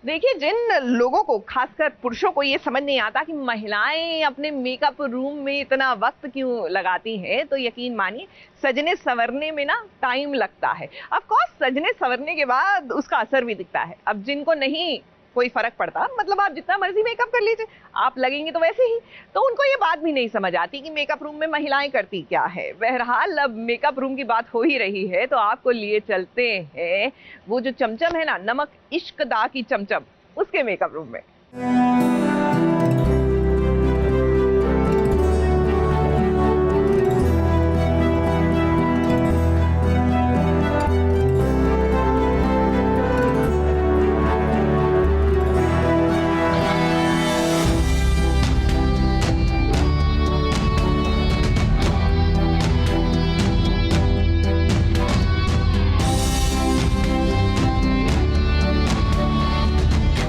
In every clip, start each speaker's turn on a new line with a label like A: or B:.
A: देखिए, जिन लोगों को, खासकर पुरुषों को, ये समझ नहीं आता कि महिलाएं अपने मेकअप रूम में इतना वक्त क्यों लगाती हैं, तो यकीन मानिए सजने संवरने में ना टाइम लगता है। ऑफ कोर्स सजने संवरने के बाद उसका असर भी दिखता है। अब जिनको नहीं कोई फर्क पड़ता, मतलब आप जितना मर्जी मेकअप कर लीजिए, आप लगेंगे तो वैसे ही, तो उनको ये बात भी नहीं समझ आती कि मेकअप रूम में महिलाएं करती क्या है। बहरहाल, अब मेकअप रूम की बात हो ही रही है तो आपको लिए चलते हैं वो जो चमचम है ना, नमक इश्क दा की चमचम, उसके मेकअप रूम में।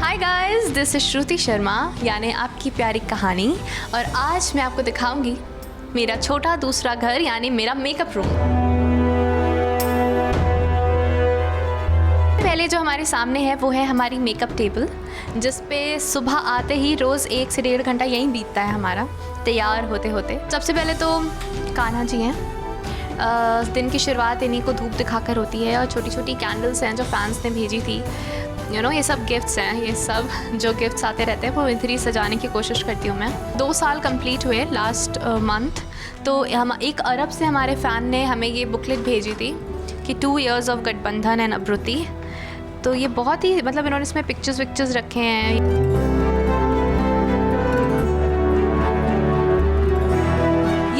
B: हाय गाइस, दिस इज श्रुति शर्मा, यानी आपकी प्यारी कहानी। और आज मैं आपको दिखाऊंगी मेरा छोटा दूसरा घर, यानी मेरा मेकअप रूम। पहले जो हमारे सामने है वो है हमारी मेकअप टेबल, जिस पे सुबह आते ही रोज़ 1 से 1.5 घंटा यहीं बीतता है हमारा तैयार होते होते। सबसे पहले तो कान्हा जी हैं, दिन की शुरुआत इन्हीं को धूप दिखाकर होती है। और छोटी छोटी कैंडल्स हैं जो फैंस ने भेजी थी, ये सब गिफ्ट्स हैं। ये सब जो गिफ्ट्स आते रहते हैं वो इधर ही सजाने की कोशिश करती हूँ मैं। 2 साल कंप्लीट हुए लास्ट मंथ, तो हम एक अरब से हमारे फ़ैन ने हमें ये बुकलेट भेजी थी कि 2 years ऑफ गठबंधन एंड अब्रुति। तो ये बहुत ही, मतलब इन्होंने इसमें पिक्चर्स रखे हैं।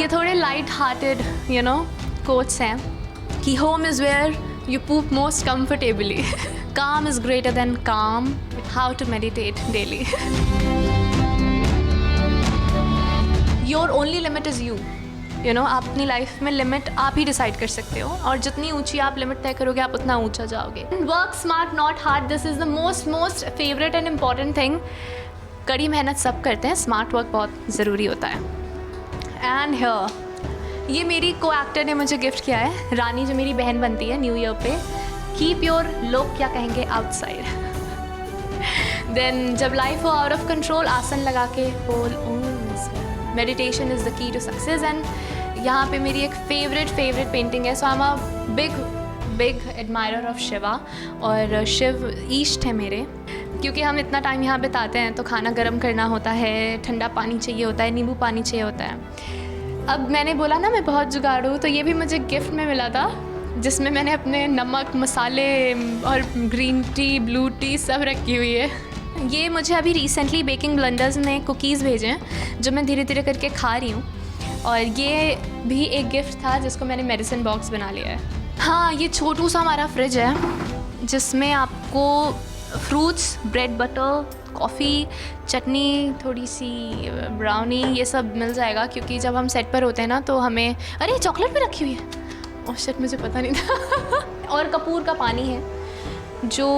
B: ये थोड़े लाइट हार्टेड कोट्स हैं कि home is where you poop most comfortably, calm is greater than calm, how to meditate daily. Your only limit is you. आप अपनी लाइफ में लिमिट आप ही डिसाइड कर सकते हो, और जितनी ऊंची आप लिमिट तय करोगे आप उतना ऊंचा जाओगे। Work smart not hard, this is the most favourite and important thing. कड़ी मेहनत सब करते हैं, स्मार्ट वर्क बहुत ज़रूरी होता है। एंड हियर ये मेरी को एक्टर ने मुझे गिफ्ट किया है, रानी जो मेरी बहन बनती है न्यू ईयर पे। कीप योर लोग क्या कहेंगे आउटसाइड। देन जब लाइफ हो आउट ऑफ कंट्रोल, आसन लगा के whole meditation is the key to success. And यहाँ पे मेरी एक फेवरेट पेंटिंग है। So I am a big admirer of Shiva, और शिव ईष्ट है मेरे। क्योंकि हम इतना टाइम यहाँ बिताते हैं तो खाना गर्म करना होता है, ठंडा पानी चाहिए होता है, नींबू पानी चाहिए होता है। अब मैंने बोला ना मैं बहुत जुगाड़ू हूँ, तो ये भी मुझे गिफ्ट में मिला था, जिसमें मैंने अपने नमक, मसाले और ग्रीन टी, ब्लू टी सब रखी हुई है। ये मुझे अभी रिसेंटली बेकिंग ब्लेंडर्स ने कुकीज़ भेजे हैं जो मैं धीरे धीरे करके खा रही हूँ। और ये भी एक गिफ्ट था जिसको मैंने मेडिसिन बॉक्स बना लिया है। हाँ, ये छोटू सा हमारा फ्रिज है जिसमें आपको फ्रूट्स, ब्रेड, बटर, कॉफ़ी, चटनी, थोड़ी सी ब्राउनी, ये सब मिल जाएगा। क्योंकि जब हम सेट पर होते हैं ना तो हमें, अरे चॉकलेट भी रखी हुई है, ओह शिट, मुझे पता नहीं था। और कपूर का पानी है जो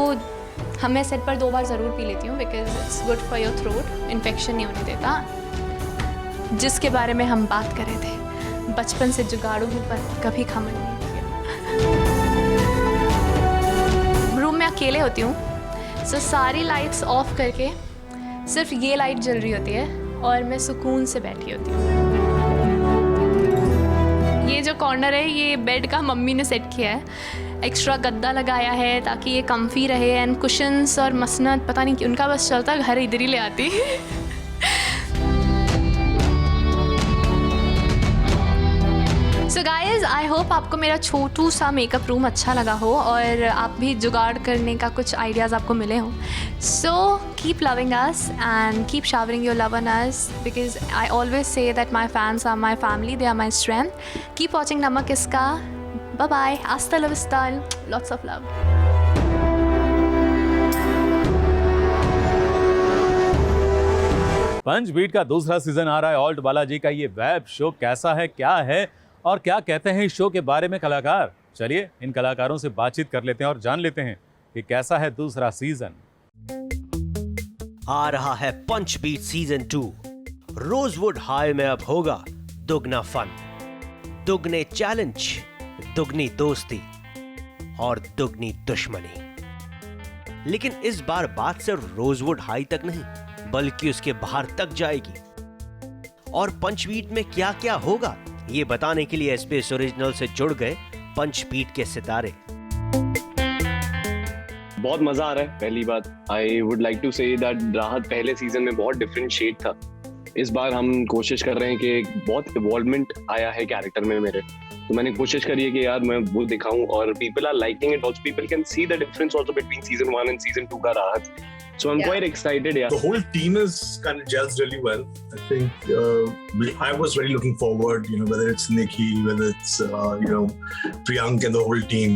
B: हमें सेट पर 2 बार ज़रूर पी लेती हूँ, because it's good for your throat, infection नहीं होने देता। जिसके बारे में हम बात कर रहे थे, बचपन से जुगाड़ू हूँ पर कभी घमंड नहीं किया। रूम में अकेले होती हूँ, सो सारी लाइट्स ऑफ करके सिर्फ ये लाइट जल रही होती है और मैं सुकून से बैठी होती हूँ। ये जो कॉर्नर है ये बेड का मम्मी ने सेट किया है, एक्स्ट्रा गद्दा लगाया है ताकि ये कम्फी रहे। एंड कुशन्स और मसनद पता नहीं कि उनका बस चलता, घर इधर ही ले आती। सो गाइज, आई होप आपको मेरा छोटू सा मेकअप रूम अच्छा लगा हो और आप भी जुगाड़ करने का कुछ आइडियाज़ आपको मिले हों। So keep loving us and keep showering your love on us, because I always say that my fans are my family, they are my strength. Keep watching नमक इसका। Bye bye, hasta la vista, lots of love.
C: Punch beat का दूसरा season आ रहा है। Alt Balaji का ये web show कैसा है, क्या है और क्या कहते हैं इस शो के बारे में कलाकार। चलिए इन कलाकारों से बातचीत कर लेते हैं और जान लेते हैं कि कैसा है दूसरा सीजन।
D: आ रहा है पंच बीट सीजन 2। रोजवुड हाई में अब होगा दुगना फन, दुगने चैलेंज, दुगनी दोस्ती और दुगनी दुश्मनी। लेकिन इस बार बात सिर्फ रोजवुड हाई तक नहीं, बल्कि उसके बाहर तक जाएगी। और पंचबीट में क्या क्या होगा, ये बताने के लिए SBS ओरिजिनल से जुड़ गए पंचबीट के सितारे।
E: बहुत मजा आ रहा है। पहली बात, I would like to say that Rahat पहले सीजन में बहुत डिफरेंट शेड था। इस बार हम कोशिश कर रहे हैं कि बहुत इवॉल्वमेंट आया है कैरेक्टर में मेरे, तो मैंने कोशिश करी है कि यार मैं वो दिखाऊं, और people are liking it also, people can see the difference also between season 1 and season 2 का राहत। So I'm quite excited. Yeah,
F: the whole team is kind of gels really well. I think I was really looking forward. Whether it's Nikki, whether it's Priyank and the whole team.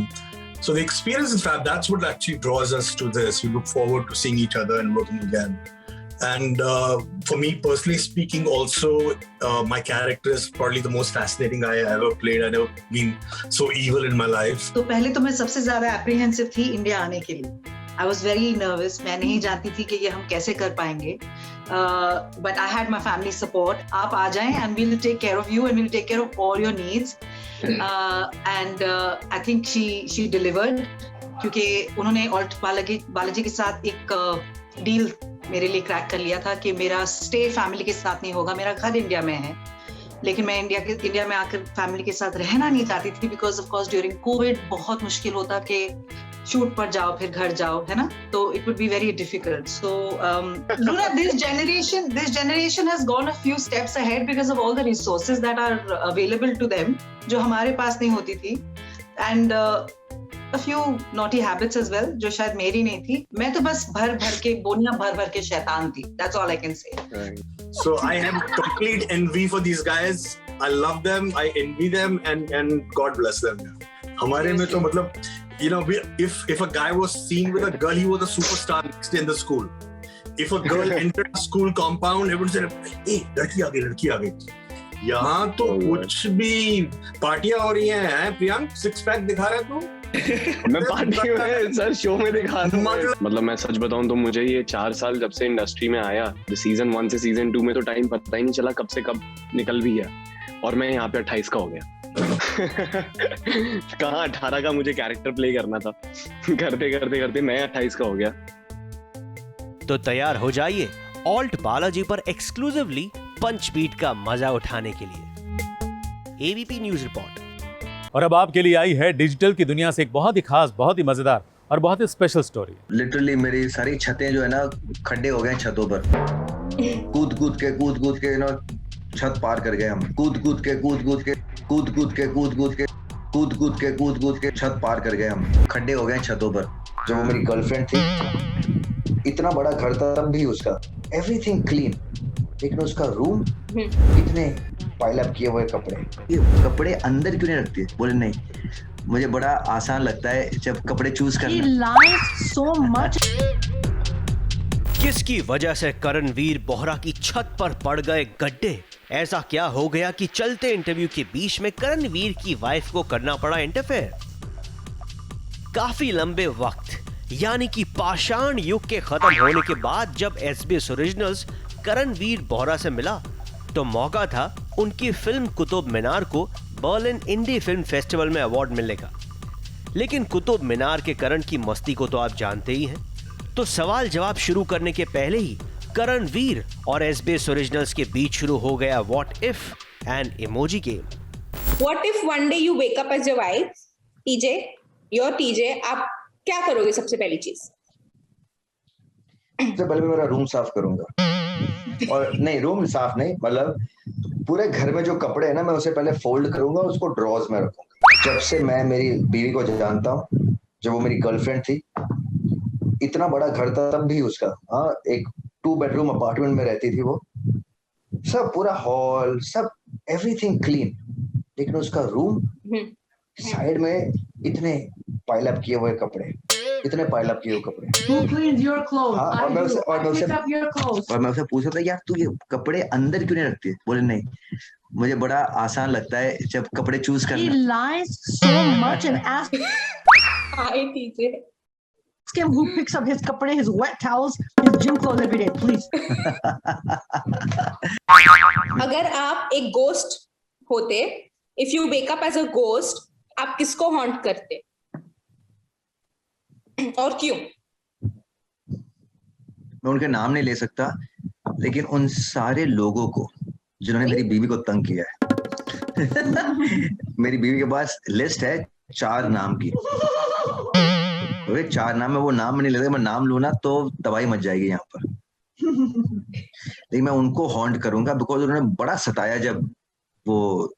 F: So the experience is fab. That's what actually draws us to this. We look forward to seeing each other and working again. And for me personally speaking, also my character is probably the most fascinating I ever played. I've never been so evil in my life.
G: तो पहले तो मैं सबसे ज्यादा apprehensive थी India आने के लिए। I was very nervous. मैं नहीं जानती थी कि ये हम कैसे कर पाएंगे. But I had my family support. आप आ जाएं and we'll take care of you and we'll take care of all your needs. And I think she delivered, क्योंकि उन्होंने ऑल्ट बालाजी के साथ एक डील मेरे लिए क्रैक कर लिया था कि मेरा स्टे फैमिली के साथ नहीं होगा। मेरा घर इंडिया में है, लेकिन मैं इंडिया में आकर फैमिली के साथ रहना नहीं चाहती थी, because of course during Covid बहुत मुश्किल होता कि शूट पर जाओ फिर घर जाओ, है ना, तो it would be very difficult. So Luna, this generation has gone a few steps ahead because of all the resources that are available to them, जो हमारे पास नहीं होती थी, and a few naughty habits as well, जो शायद मेरी नहीं थी। मैं तो बस भर के बोनियां भर के शैतान थी। That's all I can say.
F: So I have complete envy for these guys. I love them, I envy them, and God bless them. हमारे में तो मतलब, if a guy was seen with a girl, he was a superstar next day in the school. If a girl entered a school compound, everyone said, "Hey, लड़की आ गई." यहाँ तो कुछ भी पार्टियां हो रही हैं। प्रियांक, सिक्स पैक दिखा रहा है तू?
E: मैं पार्टी में सर शो में दिखा रहा हूँ। मतलब मैं सच बताऊं तो मुझे ये 4 साल जब से इंडस्ट्री में आया, सीजन 1 से सीजन 2 में तो टाइम पता ही नहीं चला कब से कब निकल भी गया, और मैं यहाँ पे 28 का हो गया। कहाँ 18 का मुझे कैरेक्टर प्ले करना था, करते मैं 28 का हो गया।
D: तो तैयार हो जाइए ऑल्ट बालाजी पर एक्सक्लूसिवली पंचबीट का मजा उठाने के लिए। ABP news report.
C: और अब आपके लिए आई है डिजिटल की दुनिया से एक बहुत ही खास, बहुत ही मजेदार और बहुत ही स्पेशल स्टोरी।
H: लिटरली मेरी सारी छतें जो है ना खड्डे हो गए छतों पर। कूद के छत पार कर गए हम। कूद के छत पार कर गए हम। खड्डे हो गए छतों पर। जो वो मेरी गर्लफ्रेंड थी, इतना बड़ा घर था तब भी उसका एवरीथिंग क्लीन, लेकिन उसका रूम इतने पाइल अप किए हुए कपड़े। ये कपड़े अंदर क्यों नहीं रखती है? बोले नहीं, मुझे बड़ा आसान लगता है जब कपड़े चूज करना। He lies so much.
D: किसकी वजह से करणवीर बोहरा की छत पर पड़ गए गड्ढे? ऐसा क्या हो गया कि चलते इंटरव्यू के बीच में करणवीर की वाइफ को करना पड़ा इंटरफेयर? काफी लंबे वक्त यानी कि पाषाण युग के खत्म होने के बाद जब SBS ओरिजिनल्स करणवीर बोहरा से मिला तो मौका था उनकी फिल्म कुतुब मीनार को बर्लिन इंडी फिल्म फेस्टिवल में अवार्ड मिलने का। लेकिन कुतुब मीनार के करण की मस्ती को तो आप जानते ही हैं। तो सवाल जवाब शुरू करने के पहले ही करणवीर और SBS ओरिजिनल्स के बीच शुरू हो गया what if and emoji game.
I: What if one day you wake up as your wife, TJ, आप क्या करोगे सबसे पहली चीज?
H: सबसे पहले मैं मेरा रूम साफ करूंगा। और नहीं, रूम साफ नहीं, मतलब पूरे घर में जो कपड़े हैं ना, मैं उसे पहले फोल्ड करूंगा, उसको ड्रॉज में रखूंगा। जब से मैं मेरी बीवी को जानता हूँ, जब वो मेरी गर्लफ्रेंड थी, इतना बड़ा घर था तब भी उसका, एक 2 बेडरूम अपार्टमेंट में रहती थी वो, सब पूरा हॉल सब एवरीथिंग क्लीन, लेकिन उसका रूम साइड में इतने पाइल अप किए हुए कपड़े। Who cleans your clothes?
G: हाँ,
H: और मैं उसे पूछा था, यार तू ये कपड़े अंदर क्यों नहीं रखती है? बोले नहीं, मुझे बड़ा आसान लगता है जब कपड़े चूज करना।
G: He lies so much and asks
I: Hi, TJ.
G: him who picks up his kapade, his wet towels, his gym clothes every day, please.
I: अगर आप एक गोस्ट होते, if you wake up as a ghost, आप किसको haunt करते और क्यों?
H: मैं उनके नाम नहीं ले सकता, लेकिन उन सारे लोगों को जिन्होंने मेरी बीवी को तंग किया है मेरी बीवी के पास लिस्ट है 4 नाम की। 4 नाम है, वो नाम नहीं लेते, मैं नाम लूँ ना तो तबाही मच जाएगी यहाँ पर। लेकिन मैं उनको हॉन्ट करूंगा बिकॉज उन्होंने बड़ा सताया जब वो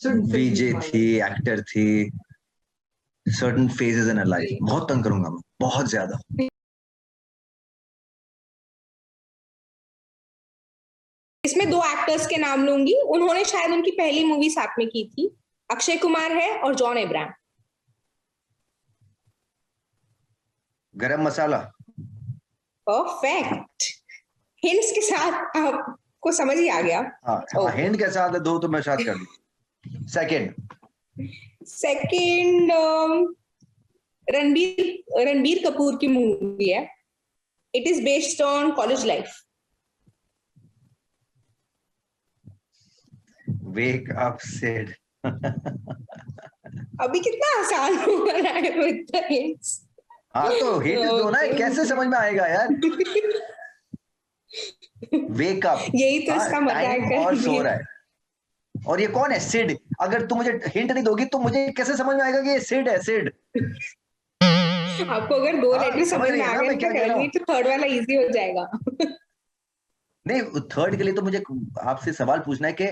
H: वीजे थी, एक्टर थी, सर्टेन फेजेस इन लाइफ। बहुत तंग करूंगा मैं, बहुत ज्यादा।
I: इसमें 2 एक्टर्स के नाम लूंगी, उन्होंने शायद उनकी पहली मूवी साथ में की थी। अक्षय कुमार है और जॉन अब्राहम।
H: गरम मसाला।
I: परफेक्ट, हिंट्स के साथ आपको समझ ही आ गया।
H: हाँ, हिंट के साथ 2 तो मैं साथ कर दूं।
I: सेकंड रणबीर कपूर की मूवी है। It is based on college life.
H: Wake up Sid.
I: अभी कितना आसान हो रहा है विद द हिंट्स।
H: हाँ तो हिंट दो ना, कैसे समझ में आएगा यार। वेक अप,
I: यही तो इसका मजाक है।
H: और सो रहा है। और ये कौन है? सिड। अगर तुम मुझे हिंट नहीं दोगी तो मुझे कैसे समझ में आएगा कि ये सिड है? सिड।
I: आपको अगर 2 लेटर समझ में आ गए तो थर्ड वाला इजी हो जाएगा।
H: नहीं, थर्ड के लिए तो मुझे आपसे सवाल पूछना है कि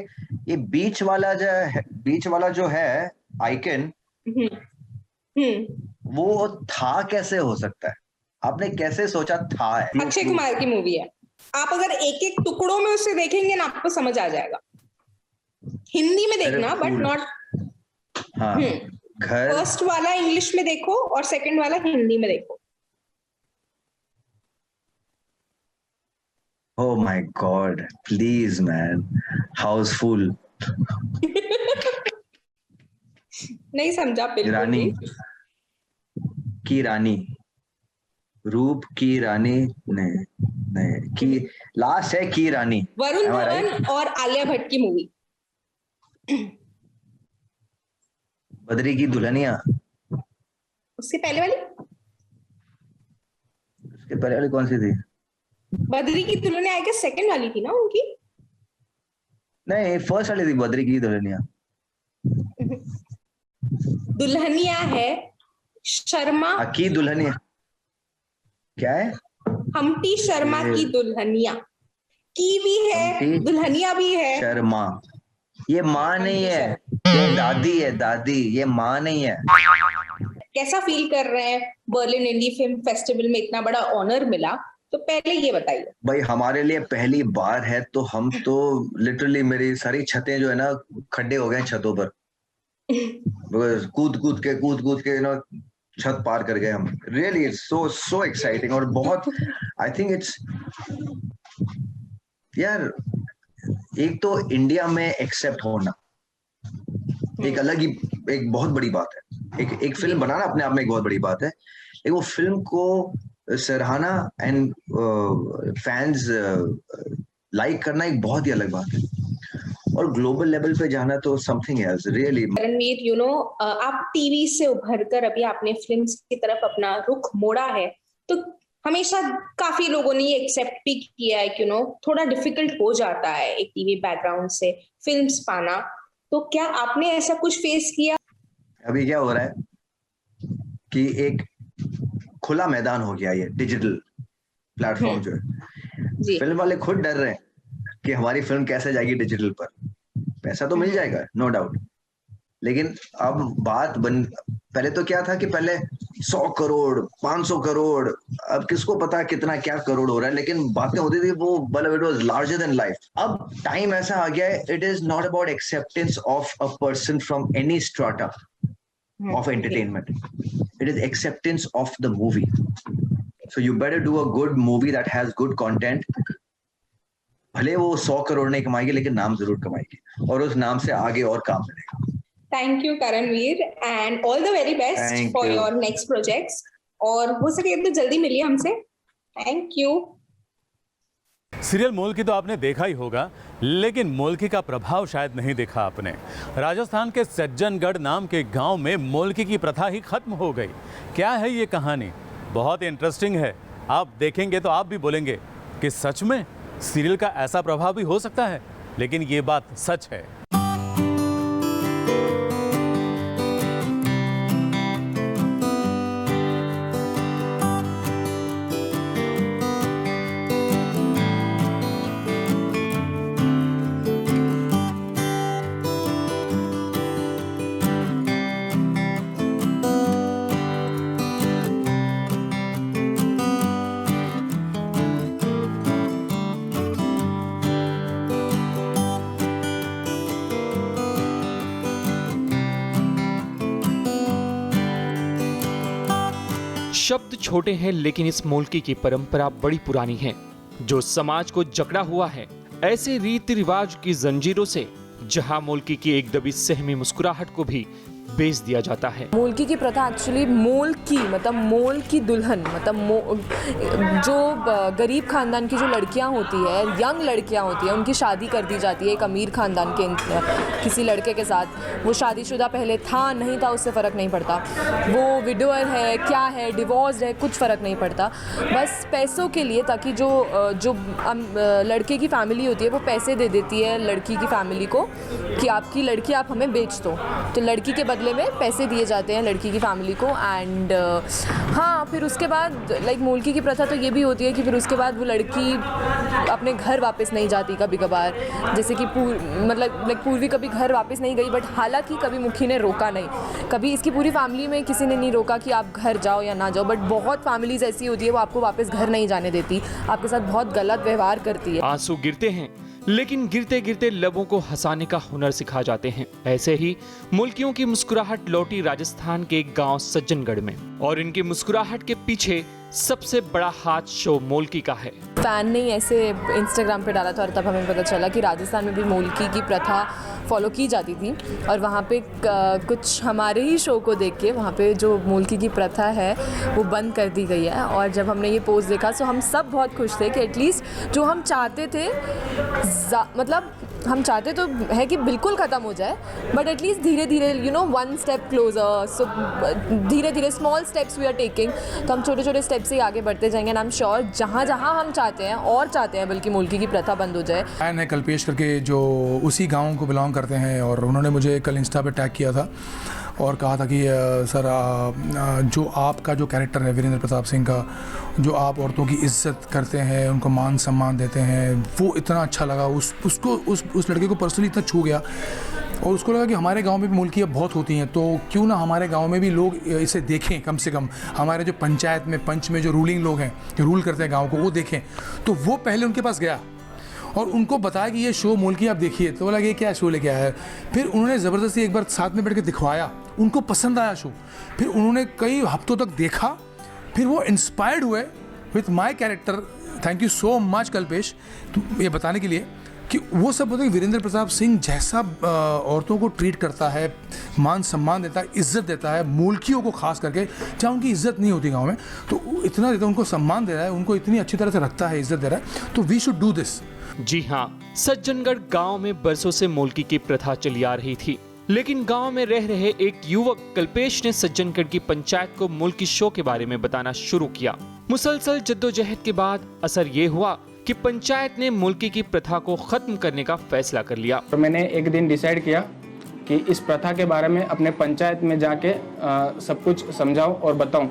H: ये बीच वाला जो है आइकन, वो था कैसे हो सकता है? आपने कैसे सोचा था?
I: अक्षय कुमार की मूवी है। आप अगर एक एक टुकड़ों में उसे देखेंगे ना आपको समझ आ जाएगा। हिंदी में देखना बट नॉट।
H: हाँ, घर।
I: फर्स्ट वाला इंग्लिश में देखो और सेकंड वाला हिंदी में देखो।
H: Oh my God, please man, Housefull.
I: नहीं समझा बिल्कुल।
H: रानी की रानी, रूप की रानी, नहीं की लास्ट है की रानी।
I: वरुण धवन और आलिया भट्ट की मूवी।
H: बद्री की दुल्हनिया।
I: उसके पहले वाली?
H: उसके पहले वाली कौन सी थी?
I: बद्री की दुल्हनिया आई गेस सेकंड वाली थी ना उनकी।
H: नहीं, फर्स्ट वाली थी बद्री की दुल्हनिया।
I: दुल्हनिया है शर्मा
H: की दुल्हनिया। क्या है?
I: हम्टी शर्मा की दुल्हनिया। की भी है, दुल्हनिया भी है।
H: शर्मा, ये माँ नहीं है, ये दादी है, दादी। ये माँ नहीं है।
I: कैसा फील कर रहे हैं? बर्लिन इंडी फिल्म फेस्टिवल में इतना बड़ा ऑनर मिला, तो पहले ये बताइए।
H: भाई हमारे लिए पहली बार है, तो हम तो लिटरली मेरी सारी छतें जो है ना खड्डे हो गए छतों पर। कूद कूद के ना छत पार कर गए हम। Really it's so exciting. और बहुत आई थिंक इट्स यार, एक तो इंडिया में एक्सेप्ट होना एक अलग ही, एक बहुत बड़ी बात है। एक फिल्म बनाना अपने आप में एक बहुत बड़ी बात है। एक वो फिल्म को सराहना एंड फैंस लाइक करना एक बहुत ही अलग बात है। और ग्लोबल लेवल पे जाना तो something else really.
I: Ranveer, you know, आप टीवी से उभर कर अभी आपने फिल्म्स की तरफ अपना रुख मोड़ा है, तो हमेशा काफी लोगों ने ये एक्सेप्ट भी किया है कि यू नो थोड़ा डिफिकल्ट हो जाता है एक टीवी बैकग्राउंड से फिल्म्स पाना। तो क्या आपने ऐसा कुछ फेस किया?
H: अभी क्या हो रहा है कि एक खुला मैदान हो गया ये डिजिटल प्लेटफॉर्म जो है। फिल्म वाले खुद डर रहे हैं कि हमारी फिल्म कैसे जाएगी डिजिटल पर। पैसा तो मिल जाएगा नो डाउट, लेकिन अब पहले तो क्या था कि पहले 100 करोड़ 500 करोड़, अब किसको पता कितना क्या करोड़ हो रहा है, लेकिन बातें होती थी वो मतलब it was larger than life. अब टाइम ऐसा आ गया है, it is not about acceptance of a person from any strata of entertainment. It is acceptance of the movie. So you better do a good movie that has good content. भले वो 100 करोड़ नहीं कमाएगी, लेकिन नाम जरूर कमाएगी और उस नाम से आगे और काम मिलेगा।
I: Thank you Karanvir and all the very best for your next projects. और हो सके तो जल्दी मिलिए हमसे। Thank you.
C: सीरियल मोल्की तो आपने देखा ही होगा, लेकिन मोल्की का प्रभाव शायद नहीं देखा आपने। राजस्थान के सज्जनगढ़ नाम के गांव में मोल्की की प्रथा ही खत्म हो गई। क्या है ये कहानी? बहुत इंटरेस्टिंग है। आप देखेंगे तो आप भी बोलेंगे कि सच में सीरियल का ऐसा प्रभाव भी हो सकता है, लेकिन ये बात सच है।
J: शब्द छोटे हैं लेकिन इस मोल्की की परंपरा बड़ी पुरानी है जो समाज को जकड़ा हुआ है ऐसे रीति रिवाज की जंजीरों से, जहां मोल्की की एक दबी सहमी मुस्कुराहट को भी बेच दिया जाता है।
K: मोल्की की प्रथा एक्चुअली मोल की दुल्हन, जो गरीब खानदान की जो लड़कियां होती है, यंग लड़कियां होती है, उनकी शादी कर दी जाती है एक अमीर खानदान के किसी लड़के के साथ। वो शादीशुदा पहले था नहीं था उससे फ़र्क नहीं पड़ता, वो विडोअर है क्या है, डिवोर्स्ड है, कुछ फ़र्क नहीं पड़ता। बस पैसों के लिए, ताकि जो लड़के की फैमिली होती है वो पैसे दे देती है लड़की की फैमिली को कि आपकी लड़की आप हमें बेच दो, तो लड़की के बदले में पैसे दिए जाते हैं लड़की की फैमिली को। एंड हाँ, फिर उसके बाद लाइक मोल्की की प्रथा तो ये भी होती है कि फिर उसके बाद वो लड़की अपने घर वापस नहीं जाती कभी कभार, जैसे कि पूर्वी कभी घर वापस नहीं गई, बट हालांकि कभी मुखी ने रोका नहीं, कभी इसकी पूरी फैमिली में किसी ने नहीं रोका कि आप घर जाओ या ना जाओ, बट बहुत फैमिलीज ऐसी होती है वो आपको वापस घर नहीं जाने देती, आपके साथ बहुत गलत व्यवहार करती है।
J: आंसू गिरते हैं लेकिन गिरते गिरते लबों को हंसाने का हुनर सिखा जाते हैं। ऐसे ही मुल्कियों की मुस्कुराहट लौटी राजस्थान के एक गांव सज्जनगढ़ में, और इनकी मुस्कुराहट के पीछे सबसे बड़ा हाथ शो मोल्की का है।
K: फैन ने ऐसे इंस्टाग्राम पे डाला था और तब हमें पता चला कि राजस्थान में भी मोल्की की प्रथा फॉलो की जाती थी, और वहाँ पे कुछ हमारे ही शो को देख के वहाँ पे जो मोल्की की प्रथा है वो बंद कर दी गई है। और जब हमने ये पोस्ट देखा तो हम सब बहुत खुश थे कि एटलीस्ट जो हम चाहते थे, हम चाहते तो है कि बिल्कुल ख़त्म हो जाए, बट एटलीस्ट धीरे धीरे वन स्टेप क्लोजर, सो धीरे धीरे small steps we are taking, तो हम छोटे छोटे स्टेप से आगे बढ़ते जाएंगे। आई एम श्योर जहाँ जहाँ हम चाहते हैं बल्कि मोल्की की प्रथा बंद हो जाए।
L: फैन है कल्पेश करके जो उसी गाँव को बिलोंग करते हैं, और उन्होंने मुझे कल इंस्टा पे टैग किया था और कहा था कि सर जो आपका जो कैरेक्टर है वीरेंद्र प्रताप सिंह का, जो आप औरतों की इज्जत करते हैं, उनको मान सम्मान देते हैं, वो इतना अच्छा लगा। उस लड़के को पर्सनली इतना छू गया, और उसको लगा कि हमारे गांव में भी मुल्कियाँ बहुत होती हैं, तो क्यों ना हमारे गांव में भी लोग इसे देखें, कम से कम हमारे जो पंचायत में पंच में जो रूलिंग लोग हैं, जो रूल करते हैं गाँव को, वो देखें। तो वो पहले उनके पास गया और उनको बताया कि ये शो मोल्की आप देखिए, तो बोला ये क्या शो लेके आया है। फिर उन्होंने ज़बरदस्ती एक बार साथ में बैठ के दिखवाया, उनको पसंद आया शो, फिर उन्होंने कई हफ्तों तक देखा, फिर वो इंस्पायर्ड हुए with my character. Thank you so much Kalpesh, ये बताने के लिए कि वो सब बोलते हैं वीरेंद्र प्रताप सिंह जैसा औरतों को ट्रीट करता है, मान सम्मान देता है, इज्जत देता है, मुल्कियों को खास करके जहाँ उनकी इज्जत नहीं होती गांव में, तो इतना देता है, उनको सम्मान दे रहा है, उनको इतनी अच्छी तरह से रखता है, इज्जत दे रहा है, तो वी शुड डू दिस।
J: जी हाँ, सज्जनगढ़ गांव में बरसों से मोल्की की प्रथा चली आ रही थी, लेकिन गांव में रह रहे एक युवक कल्पेश ने सज्जनगढ़ की पंचायत को मोल्की शो के बारे में बताना शुरू किया। मुसलसल जद्दोजहद के बाद असर ये हुआ कि पंचायत ने मोल्की की प्रथा को खत्म करने का फैसला कर लिया।
M: तो मैंने एक दिन डिसाइड किया कि इस प्रथा के बारे में अपने पंचायत में जाके सब कुछ समझाऊं और बताऊं।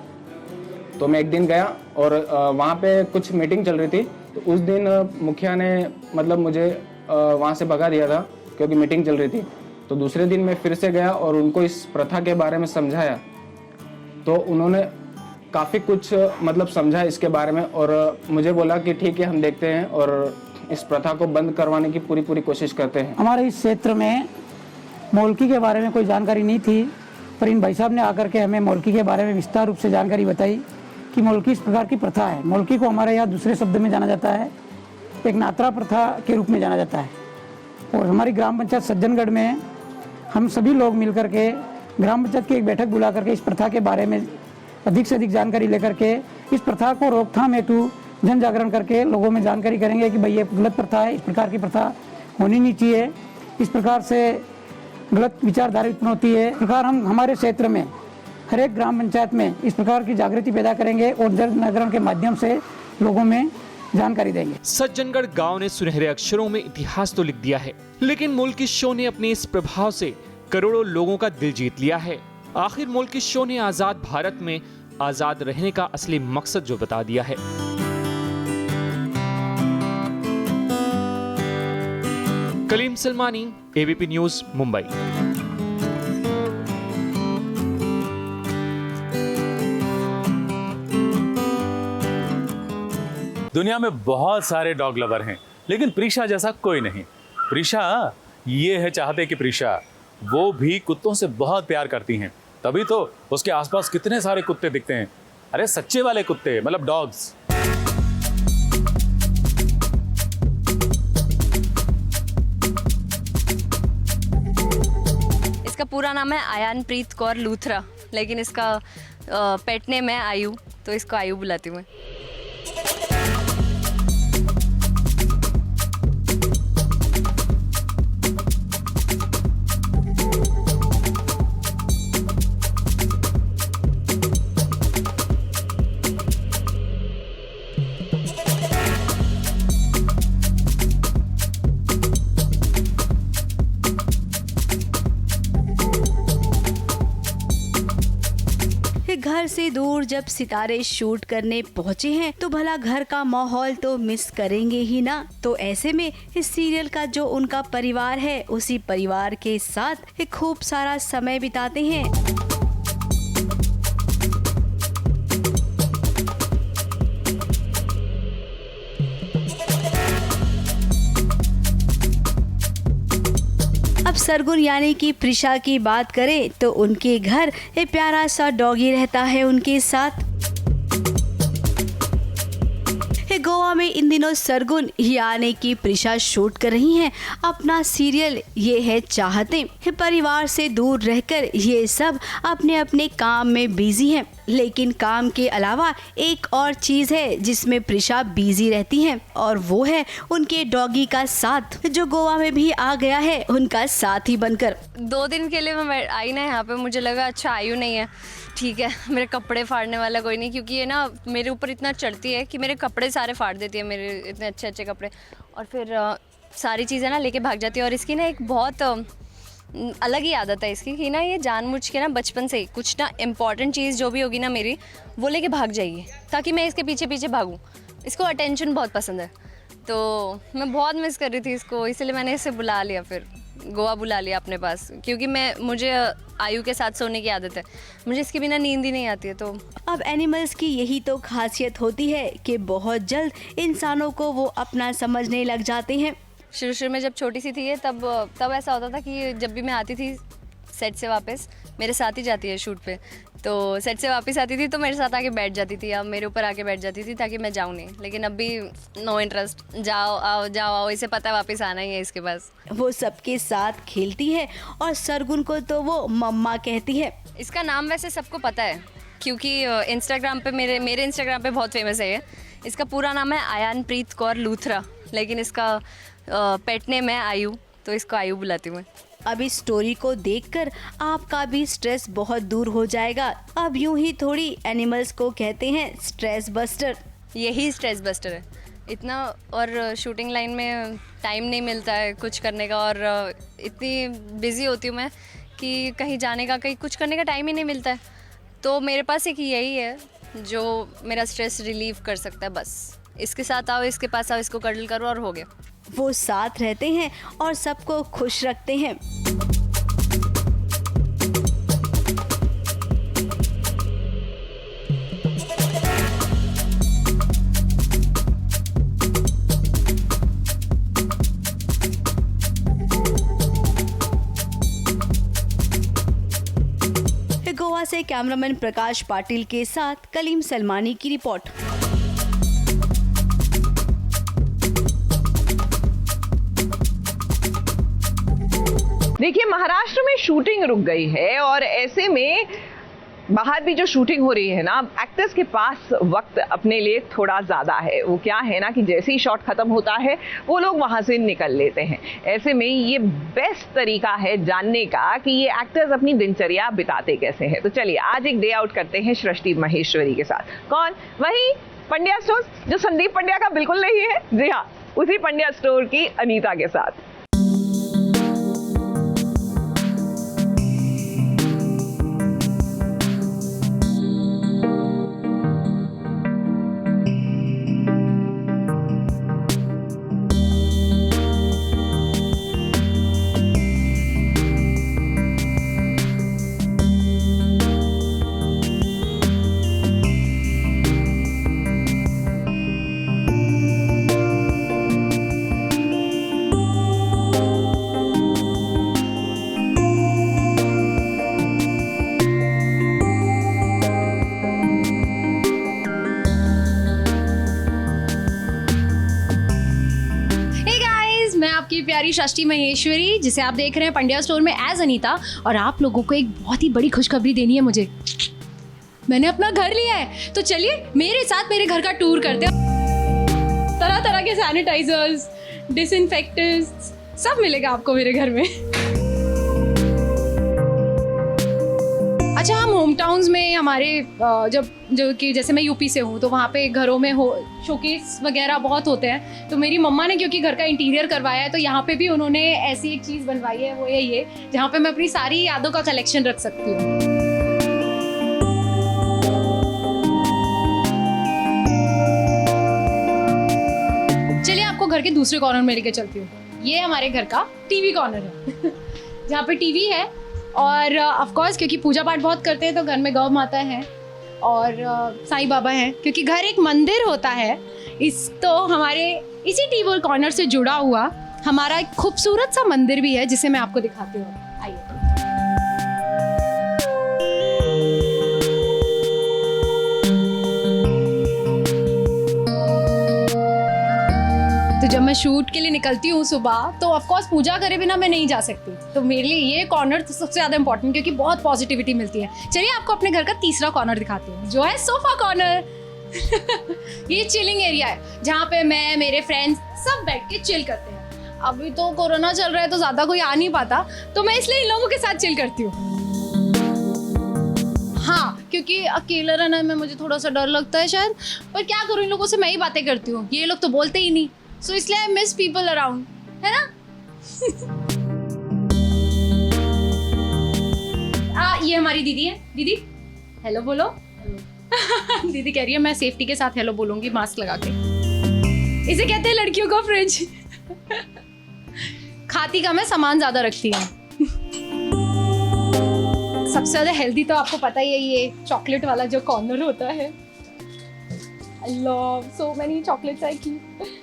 M: तो मैं एक दिन गया और वहाँ पे कुछ मीटिंग चल रही थी, तो उस दिन मुखिया ने मुझे वहाँ से भगा दिया था क्योंकि मीटिंग चल रही थी। तो दूसरे दिन मैं फिर से गया और उनको इस प्रथा के बारे में समझाया, तो उन्होंने काफ़ी कुछ समझा इसके बारे में, और मुझे बोला कि ठीक है हम देखते हैं और इस प्रथा को बंद करवाने की पूरी कोशिश करते हैं।
N: हमारे इस क्षेत्र में मोल्की के बारे में कोई जानकारी नहीं थी, पर इन भाई साहब ने आकर के हमें मोल्की के बारे में विस्तार रूप से जानकारी बताई कि मोल्की इस प्रकार की प्रथा है। मोल्की को हमारे यहाँ दूसरे शब्द में जाना जाता है, एक नात्रा प्रथा के रूप में जाना जाता है। और हमारी ग्राम पंचायत सज्जनगढ़ में हम सभी लोग मिलकर के ग्राम पंचायत की एक बैठक बुला करके इस प्रथा के बारे में अधिक से अधिक जानकारी लेकर के इस प्रथा को रोकथाम हेतु जन जागरण करके लोगों में जानकारी करेंगे कि भाई ये गलत प्रथा है, इस प्रकार की प्रथा होनी नहीं चाहिए, इस प्रकार से गलत विचारधारा उत्पन्न होती है। इस प्रकार हम हमारे क्षेत्र में हर एक ग्राम पंचायत में इस प्रकार की जागृति पैदा करेंगे और जन जागरण के माध्यम से लोगों में जानकारी देंगे।
J: सज्जनगढ़ गांव ने सुनहरे अक्षरों में इतिहास तो लिख दिया है, लेकिन मुल्की शो ने अपने इस प्रभाव से करोड़ों लोगों का दिल जीत लिया है। आखिर मुल्की शो ने आजाद भारत में आजाद रहने का असली मकसद जो बता दिया है। Kaleem Salmani, ABP news, Mumbai.
C: दुनिया में बहुत सारे डॉग लवर हैं, लेकिन प्रीशा जैसा कोई नहीं। प्रीशा ये है चाहते कि प्रीशा वो भी कुत्तों से बहुत प्यार करती हैं, तभी तो उसके आसपास कितने सारे कुत्ते दिखते हैं। अरे सच्चे वाले कुत्ते, मतलब डॉग्स।
O: इसका पूरा नाम है आयानप्रीत कौर लूथरा, लेकिन इसका पेट नेम है आयु, तो इसको आयु बुलाती हूँ।
P: घर से दूर जब सितारे शूट करने पहुंचे हैं तो भला घर का माहौल तो मिस करेंगे ही ना। तो ऐसे में इस सीरियल का जो उनका परिवार है उसी परिवार के साथ एक खूब सारा समय बिताते हैं। अब सरगुन यानी कि प्रीशा की बात करें तो उनके घर एक प्यारा सा डॉगी रहता है उनके साथ। गोवा में इन दिनों सरगुन यानी कि प्रीशा शूट कर रही हैं अपना सीरियल ये है चाहते। परिवार से दूर रहकर ये सब अपने अपने काम में बिजी हैं, लेकिन काम के अलावा एक और चीज है जिसमें प्रीशा बिजी रहती हैं और वो है उनके डॉगी का साथ, जो गोवा में भी आ गया है उनका साथी बनकर।
O: 2 दिन के लिए मैं आई ना यहाँ पे, मुझे लगा अच्छा आयु नहीं है, ठीक है, मेरे कपड़े फाड़ने वाला कोई नहीं, क्योंकि ये ना मेरे ऊपर इतना चढ़ती है कि मेरे कपड़े सारे फाड़ देती है, मेरे इतने अच्छे अच्छे कपड़े, और फिर सारी चीज़ें ना लेके भाग जाती है। और इसकी ना एक बहुत अलग ही आदत है इसकी कि ना ये जानबूझ के ना बचपन से ही कुछ ना इम्पॉर्टेंट चीज़ जो भी होगी ना मेरी वो लेके भाग जाएगी ताकि मैं इसके पीछे पीछे भागूं। इसको अटेंशन बहुत पसंद है, तो मैं बहुत मिस कर रही थी इसको, इसलिए मैंने इसे बुला लिया, फिर गोवा बुला लिया अपने पास, क्योंकि मुझे आयु के साथ सोने की आदत है, मुझे इसके बिना नींद ही नहीं आती है। तो
P: अब एनिमल्स की यही तो खासियत होती है कि बहुत जल्द इंसानों को वो अपना समझने लग जाते हैं।
O: शुरू में जब छोटी सी थी ये तब ऐसा होता था कि जब भी मैं आती थी सेट से वापस, मेरे साथ ही जाती है शूट पे, तो सेट से वापस आती थी तो मेरे साथ आके बैठ जाती थी, अब मेरे ऊपर आके बैठ जाती थी ताकि मैं जाऊँ नहीं, लेकिन अब भी नो इंटरेस्ट, जाओ आओ, इसे पता है वापस आना ही है इसके पास।
P: वो सबके साथ खेलती है और सरगुन को तो वो मम्मा कहती है।
O: इसका नाम वैसे सबको पता है क्योंकि इंस्टाग्राम पे मेरे इंस्टाग्राम पे बहुत फेमस है ये। इसका पूरा नाम है आयानप्रीत कौर लूथरा, लेकिन इसका पेट नेम है आयु, तो इसको आयु बुलाती हूँ।
P: अब इस स्टोरी को देखकर आपका भी स्ट्रेस बहुत दूर हो जाएगा। अब यूं ही थोड़ी एनिमल्स को कहते हैं स्ट्रेस बस्टर।
O: यही स्ट्रेस बस्टर है इतना, और शूटिंग लाइन में टाइम नहीं मिलता है कुछ करने का, और इतनी बिजी होती हूँ मैं कि कहीं जाने का, कहीं कुछ करने का टाइम ही नहीं मिलता है। तो मेरे पास एक यही है जो मेरा स्ट्रेस रिलीव कर सकता है, बस इसके साथ आओ, इसके पास आओ, इसको कडल करो और हो गया।
P: वो साथ रहते हैं और सबको खुश रखते हैं। गोवा से कैमरामैन प्रकाश पाटिल के साथ कलीम सलमानी की रिपोर्ट।
A: देखिए, महाराष्ट्र में शूटिंग रुक गई है और ऐसे में बाहर भी जो शूटिंग हो रही है ना, एक्टर्स के पास वक्त अपने लिए थोड़ा ज़्यादा है। वो क्या है ना कि जैसे ही शॉट ख़त्म होता है वो लोग वहाँ से निकल लेते हैं। ऐसे में ये बेस्ट तरीका है जानने का कि ये एक्टर्स अपनी दिनचर्या बिताते कैसे हैं। तो चलिए आज एक डे आउट करते हैं सृष्टि महेश्वरी के साथ। कौन? वही पंड्या स्टोर, जो संदीप पंड्या का बिल्कुल नहीं है। जी हाँ, उसी पंड्या स्टोर की अनीता के साथ।
Q: प्यारी सृष्टि महेश्वरी, जिसे आप देख रहे हैं पंड्या स्टोर में एज अनीता। और आप लोगों को एक बहुत ही बड़ी खुशखबरी देनी है मुझे। मैंने अपना घर लिया है, तो चलिए मेरे साथ मेरे घर का टूर करते हैं। तरह तरह के सैनिटाइजर्स, डिसइंफेक्टेंट्स सब मिलेगा आपको मेरे घर में। अच्छा, हम होम टाउन्स में हमारे जो कि जैसे मैं यूपी से हूँ, तो वहाँ पे घरों में शोकेस वगैरह बहुत होते हैं। तो मेरी मम्मा ने क्योंकि घर का इंटीरियर करवाया है, तो यहाँ पे भी उन्होंने ऐसी एक चीज़ बनवाई है, वो है ये, जहाँ पे मैं अपनी सारी यादों का कलेक्शन रख सकती हूँ। चलिए आपको घर के दूसरे कॉर्नर में लेके चलती हूँ। ये हमारे घर का टीवी कॉर्नर है जहाँ पे टीवी है। और ऑफ कोर्स क्योंकि पूजा पाठ बहुत करते हैं, तो घर में गौ माता है और साईं बाबा हैं। क्योंकि घर एक मंदिर होता है, तो हमारे इसी टीवी कॉर्नर से जुड़ा हुआ हमारा एक खूबसूरत सा मंदिर भी है, जिसे मैं आपको दिखाती हूँ। आइए। तो जब मैं शूट के लिए निकलती हूँ सुबह, तो ऑफ कोर्स पूजा करे बिना मैं नहीं जा सकती। तो मेरे लिए ये कॉर्नर तो सबसे ज़्यादा इंपॉर्टेंट, क्योंकि बहुत पॉजिटिविटी मिलती है। चलिए आपको अपने घर का तीसरा कॉर्नर दिखाती हूँ, जो है सोफा कॉर्नर। ये चिलिंग एरिया है, जहाँ पे मैं, मेरे फ्रेंड्स सब बैठ के चिल करते हैं। अभी तो कोरोना चल रहा है, तो ज़्यादा कोई आ नहीं पाता, तो मैं इसलिए इन लोगों के साथ चिल करती हूँ। हाँ, क्योंकि अकेला रहना में मुझे थोड़ा सा डर लगता है शायद, पर क्या करूँ, इन लोगों से मैं ही बातें करती हूँ, ये लोग तो बोलते ही नहीं। सो इसलिए आई मिस पीपल अराउंड, है ना। ये हमारी दीदी है। दीदी हेलो बोलो। दीदी कह रही है मैं सेफ्टी के साथ हेलो बोलूंगी, मास्क लगा के। इसे कहते हैं लड़कियों का फ्रिज। खाती कम है, सामान ज्यादा रखती है। सबसे ज्यादा हेल्दी तो आपको पता ही है, ये चॉकलेट वाला जो कॉर्नर होता है। I love so many chocolates I keep.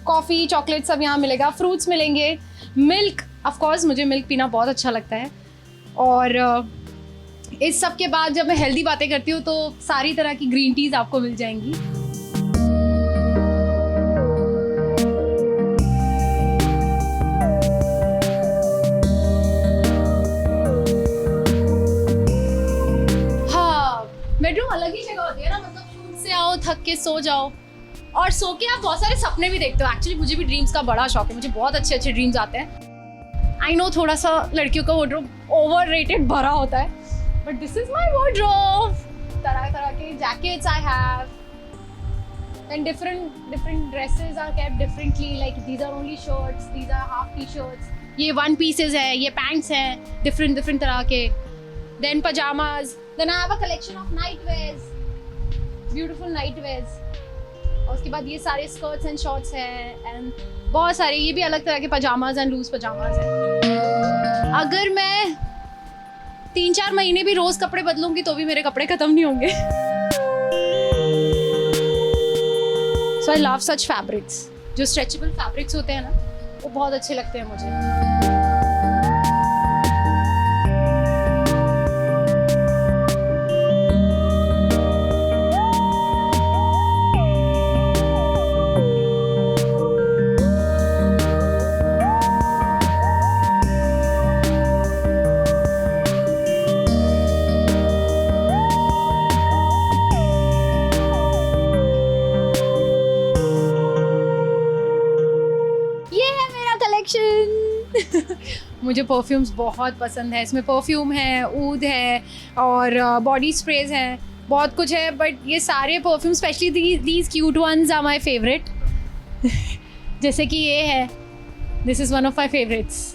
Q: Coffee, chocolate सब यहाँ मिलेगा, फ्रूट्स मिलेंगे, मिल्क, ऑफ कोर्स मुझे मिल्क पीना बहुत अच्छा लगता है। और इस सब के बाद जब मैं हेल्दी बातें करती हूँ, तो सारी तरह की ग्रीन टीज आपको मिल जाएंगी। हाँ, बेडरूम अलग ही जगह होती है ना, मतलब शूट से आओ, थक के सो जाओ, और सो के आप बहुत सारे सपने भी देखते हो। एक्चुअली मुझे भी ड्रीम्स का बड़ा शौक है, मुझे बहुत अच्छे अच्छे ड्रीम्स आते हैं। आई नो थोड़ा सा लड़कियों का वार्डरोब ओवररेटेड भरा होता है, but this is my wardrobe. तरह तरह के jackets I have, and different dresses are kept differently, like these are only shorts, these are half t-shirts, ये one pieces है, ये pants हैं, different तरह के, then pajamas, then I have a collection of night wears, beautiful night wears। और उसके बाद ये सारे स्कर्ट्स एंड शॉर्ट्स हैं, एंड बहुत सारे ये भी अलग तरह के पजामाज एंड लूज पजामाज हैं। अगर मैं 3-4 महीने भी रोज कपड़े बदलूंगी, तो भी मेरे कपड़े खत्म नहीं होंगे। सो आई लव सच फैब्रिक्स, जो स्ट्रेचेबल फैब्रिक्स होते हैं ना, वो बहुत अच्छे लगते हैं मुझे। मुझे परफ्यूम्स बहुत पसंद है। इसमें परफ्यूम है, ऊद है और बॉडी स्प्रेज हैं, बहुत कुछ है, बट ये सारे perfume specially these cute ones are my favourite. जैसे कि ये है, this is one of my favourites.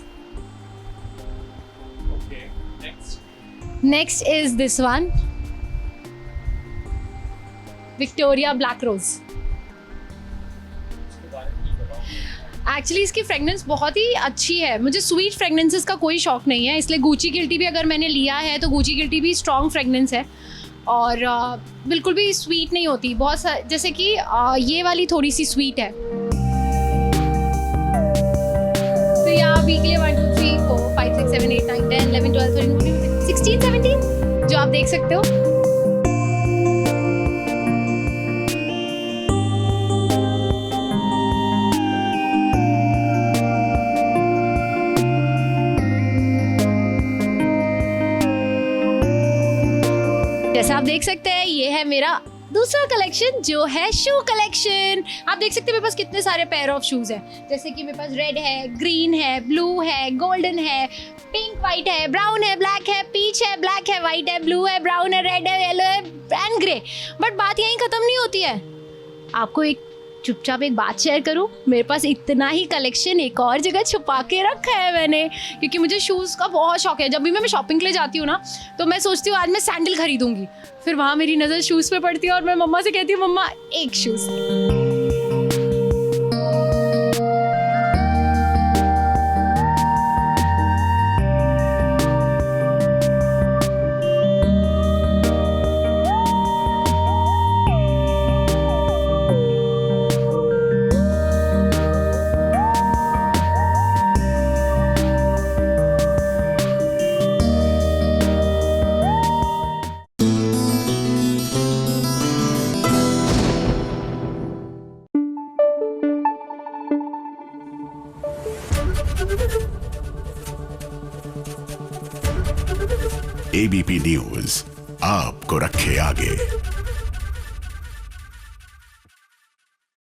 Q: Next is this one, Victoria black rose. Actually इसकी फ्रेगनेंस बहुत ही अच्छी है। मुझे स्वीट फ्रेगनेंसेस का कोई शौक नहीं है, इसलिए गुची गिल्टी भी अगर मैंने लिया है तो गुची गिल्टी भी स्ट्रॉन्ग फ्रेगनेंस है और बिल्कुल भी स्वीट नहीं होती। बहुत जैसे कि ये वाली थोड़ी सी स्वीट है। तो यहाँ वीकली 1 2 3 4 5 6 7 8 9 10 11 12 13 14 16 17 जो आप देख सकते हो। जैसा आप देख सकते हैं ये है मेरा दूसरा कलेक्शन जो है शू कलेक्शन। आप देख सकते हैं मेरे पास कितने सारे पेयर ऑफ शूज हैं, जैसे कि मेरे पास रेड है, ग्रीन है, ब्लू है, गोल्डन है, पिंक, वाइट है, ब्राउन है, ब्लैक है, पीच है, ब्लैक है, वाइट है, ब्लू है, ब्राउन है, रेड है, येलो है एंड ग्रे। बट बात यहीं खत्म नहीं होती है। आपको एक चुपचाप एक बात शेयर करूं, मेरे पास इतना ही कलेक्शन एक और जगह छुपा के रखा है मैंने, क्योंकि मुझे शूज़ का बहुत शौक है। जब भी मैं शॉपिंग के लिए जाती हूँ ना तो मैं सोचती हूँ आज मैं सैंडल खरीदूंगी, फिर वहाँ मेरी नज़र शूज़ पे पड़ती है और मैं मम्मा से कहती हूँ मम्मा एक शूज़।
R: ABP न्यूज आपको रखे आगे।